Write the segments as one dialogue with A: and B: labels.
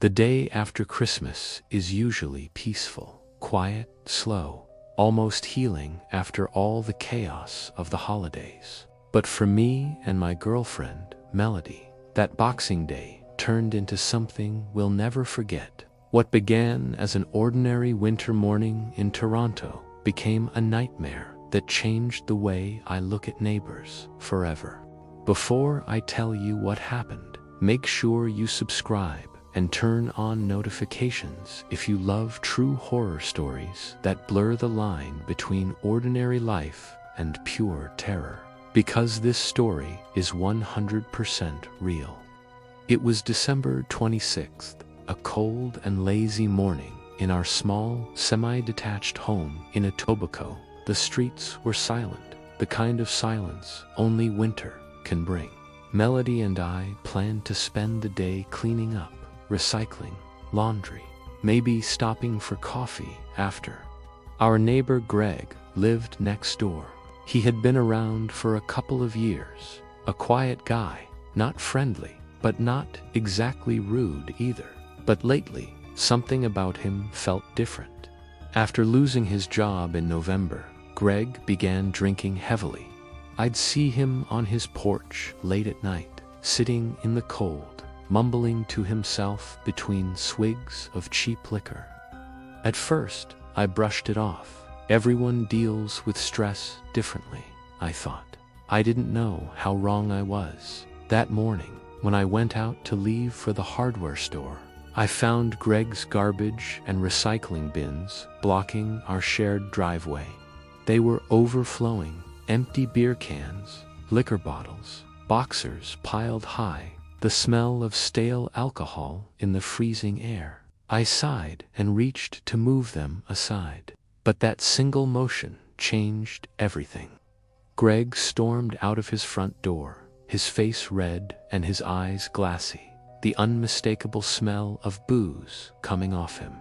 A: The day after Christmas is usually peaceful, quiet, slow, almost healing after all the chaos of the holidays. But for me and my girlfriend, Melody, that Boxing Day turned into something we'll never forget. What began as an ordinary winter morning in Toronto became a nightmare that changed the way I look at Neighbours forever. Before I tell you what happened, make sure you subscribe and turn on notifications if you love true horror stories that blur the line between ordinary life and pure terror. Because this story is 100% real. It was December 26th, a cold and lazy morning in our small, semi-detached home in Etobicoke. The streets were silent, the kind of silence only winter can bring. Melody and I planned to spend the day cleaning up, recycling, laundry, maybe stopping for coffee after. Our neighbor Greg lived next door. He had been around for a couple of years, a quiet guy, not friendly, but not exactly rude either. But lately, something about him felt different. After losing his job in November, Greg began drinking heavily. I'd see him on his porch late at night, sitting in the cold, mumbling to himself between swigs of cheap liquor. At first, I brushed it off. Everyone deals with stress differently, I thought. I didn't know how wrong I was. That morning, when I went out to leave for the hardware store, I found Greg's garbage and recycling bins blocking our shared driveway. They were overflowing, empty beer cans, liquor bottles, boxers piled high, the smell of stale alcohol in the freezing air. I sighed and reached to move them aside. But that single motion changed everything. Greg stormed out of his front door, his face red and his eyes glassy, the unmistakable smell of booze coming off him.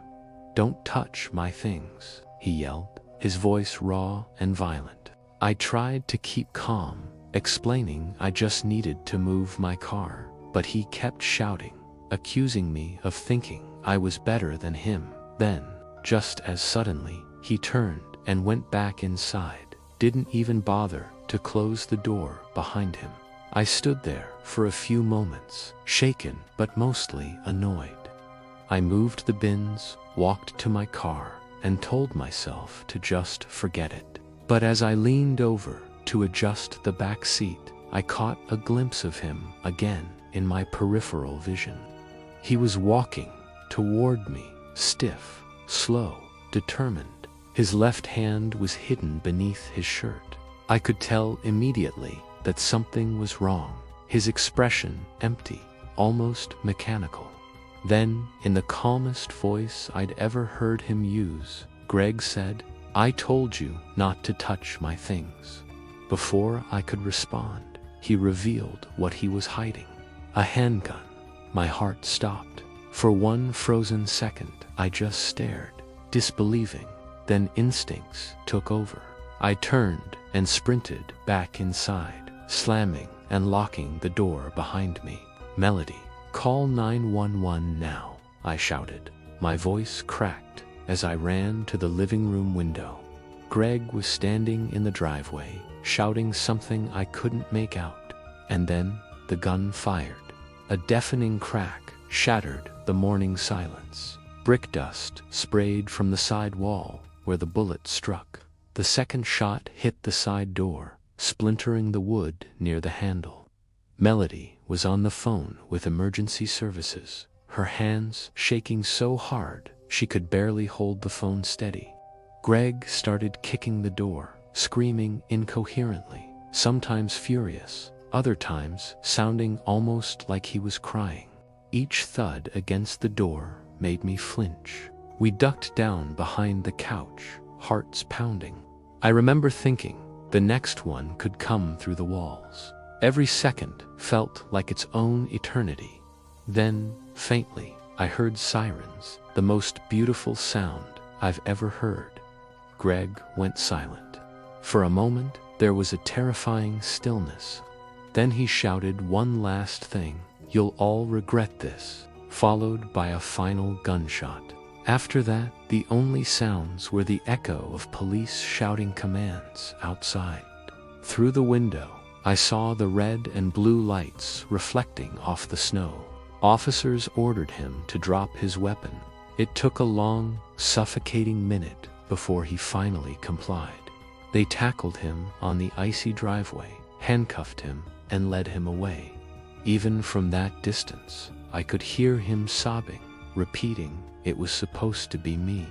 A: "Don't touch my things," he yelled, his voice raw and violent. I tried to keep calm, explaining I just needed to move my car, but he kept shouting, accusing me of thinking I was better than him. Then, just as suddenly, he turned and went back inside, didn't even bother to close the door behind him. I stood there for a few moments, shaken but mostly annoyed. I moved the bins, walked to my car, and told myself to just forget it. But as I leaned over to adjust the back seat, I caught a glimpse of him again in my peripheral vision. He was walking toward me, stiff, slow, determined. His left hand was hidden beneath his shirt. I could tell immediately that something was wrong, his expression empty, almost mechanical. Then, in the calmest voice I'd ever heard him use, Greg said, "I told you not to touch my things." Before I could respond, he revealed what he was hiding: a handgun. My heart stopped. For one frozen second, I just stared, disbelieving. Then instincts took over. I turned and sprinted back inside, slamming and locking the door behind me. "Melody, call 911 now," I shouted. My voice cracked as I ran to the living room window. Greg was standing in the driveway, shouting something I couldn't make out. And then the gun fired. A deafening crack shattered the morning silence. Brick dust sprayed from the side wall where the bullet struck. The second shot hit the side door, splintering the wood near the handle. Melody was on the phone with emergency services, her hands shaking so hard she could barely hold the phone steady. Greg started kicking the door, screaming incoherently, sometimes furious, other times sounding almost like he was crying. Each thud against the door made me flinch. We ducked down behind the couch, hearts pounding. I remember thinking the next one could come through the walls. Every second felt like its own eternity. Then, faintly, I heard sirens, the most beautiful sound I've ever heard. Greg went silent. For a moment, there was a terrifying stillness. Then he shouted one last thing, "You'll all regret this," followed by a final gunshot. After that, the only sounds were the echo of police shouting commands outside. Through the window, I saw the red and blue lights reflecting off the snow. Officers ordered him to drop his weapon. It took a long, suffocating minute before he finally complied. They tackled him on the icy driveway, handcuffed him, and led him away. Even from that distance, I could hear him sobbing, repeating, "It was supposed to be me.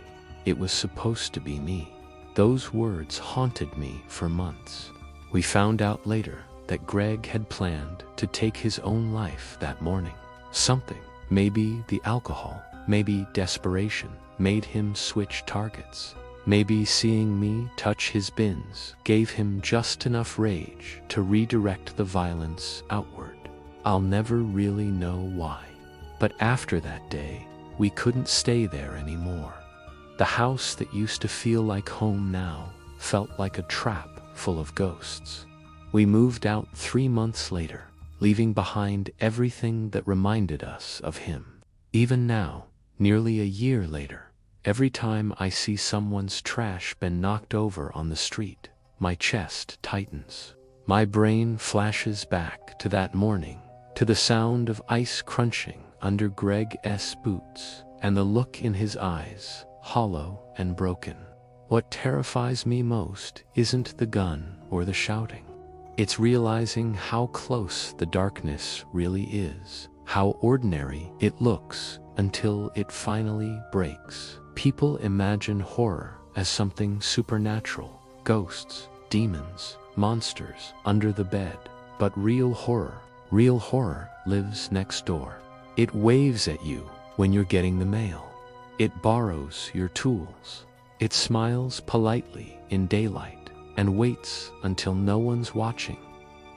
A: It was supposed to be me." Those words haunted me for months. We found out later that Greg had planned to take his own life that morning. Something, maybe the alcohol, maybe desperation, made him switch targets. Maybe seeing me touch his bins gave him just enough rage to redirect the violence outward. I'll never really know why. But after that day, we couldn't stay there anymore. The house that used to feel like home now felt like a trap full of ghosts. We moved out 3 months later, leaving behind everything that reminded us of him. Even now, nearly a year later, every time I see someone's trash been knocked over on the street, my chest tightens. My brain flashes back to that morning, to the sound of ice crunching under Greg's boots, and the look in his eyes, hollow and broken. What terrifies me most isn't the gun or the shouting. It's realizing how close the darkness really is, how ordinary it looks until it finally breaks. People imagine horror as something supernatural, ghosts, demons, monsters under the bed. But real horror lives next door. It waves at you when you're getting the mail. It borrows your tools. It smiles politely in daylight and waits until no one's watching.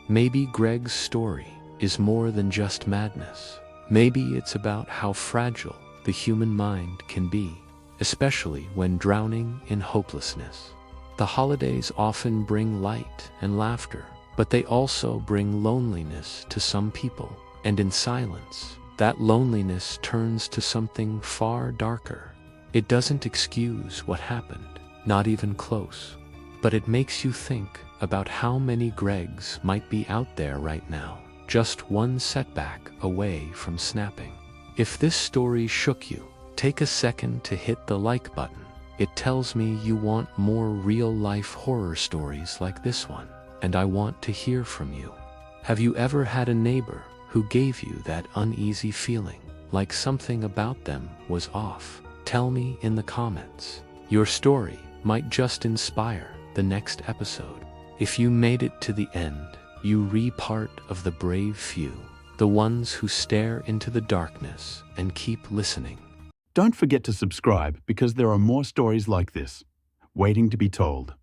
A: Maybe Greg's story is more than just madness. Maybe it's about how fragile the human mind can be, especially when drowning in hopelessness. The holidays often bring light and laughter, but they also bring loneliness to some people, and in silence, that loneliness turns to something far darker. It doesn't excuse what happened, not even close, but it makes you think about how many Gregs might be out there right now, just one setback away from snapping. If this story shook you, take a second to hit the like button. It tells me you want more real-life horror stories like this one, and I want to hear from you. Have you ever had a neighbor who gave you that uneasy feeling, like something about them was off? Tell me in the comments. Your story might just inspire the next episode. If you made it to the end, you re part of the brave few, the ones who stare into the darkness and keep listening.
B: Don't forget to subscribe because there are more stories like this, waiting to be told.